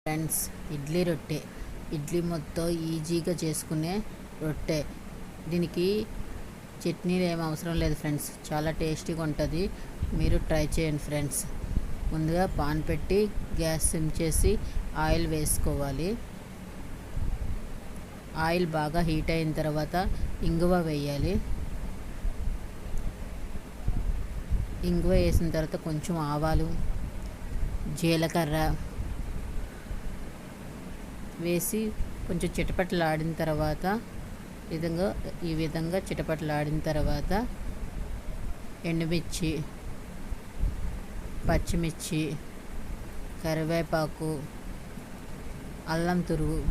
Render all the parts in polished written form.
Friends, idli రొట్టె. ఇడ్లీ మొత్తం ఈజీగా చేసుకునే రొట్టె. దీనికి చట్నీలు ఏం అవసరం లేదు ఫ్రెండ్స్, చాలా టేస్టీగా ఉంటుంది. మీరు ట్రై చేయండి ఫ్రెండ్స్. ముందుగా పాన్ పెట్టి గ్యాస్ సిమ్ చేసి ఆయిల్ వేసుకోవాలి. ఆయిల్ బాగా హీట్ అయిన తర్వాత ఇంగువ వేయాలి. ఇంగువ వేసిన తర్వాత కొంచెం ఆవాలు, జీలకర్ర వేసి కొంచెం చిటపటలాడిన తర్వాత ఈ విధంగా చిటపటలాడిన తర్వాత ఎండుమిర్చి, పచ్చిమిర్చి, కరివేపాకు, అల్లం తురుగు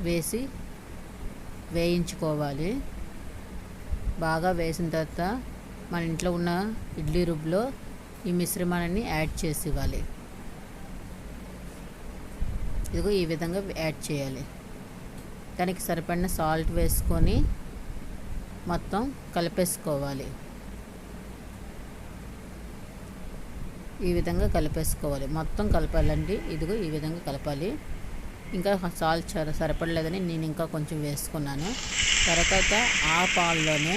వేసి వేయించుకోవాలి. బాగా వేసిన తర్వాత మన ఇంట్లో ఉన్న ఇడ్లీ రుబ్బులో ఈ మిశ్రమాన్ని యాడ్ చేసి ఇవ్వాలి. ఇదిగో ఈ విధంగా యాడ్ చేయాలి. దానికి సరిపడిన సాల్ట్ వేసుకొని మొత్తం కలిపేసుకోవాలి. ఈ విధంగా కలిపేసుకోవాలి, మొత్తం కలపాలండి. ఇదిగో ఈ విధంగా కలపాలి. ఇంకా సాల్ట్ సరిపడలేదని నేను ఇంకా కొంచెం వేసుకున్నాను. తర్వాత ఆ పాల్లోనే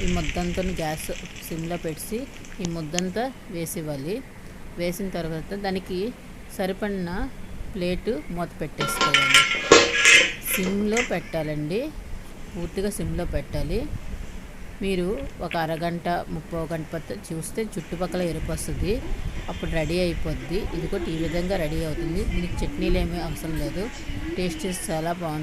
ఈ ముద్దంతా గ్యాస్ సిమ్లో పెట్టి ఈ ముద్దంతా వేసివ్వాలి. వేసిన తర్వాత దానికి సరిపడిన ప్లేటు మూత పెట్టేసుకోవాలి. సిమ్లో పెట్టాలండి, పూర్తిగా సిమ్లో పెట్టాలి. మీరు ఒక అరగంట 30 గంట చూస్తే చుట్టుపక్కల ఎరుపు వస్తుంది, అప్పుడు రెడీ అయిపోద్ది. ఇది కూడా ఈ విధంగా రెడీ అవుతుంది. దీనికి చట్నీలు ఏమీ అవసరం లేదు. టేస్ట్ చాలా బాగుంటుంది.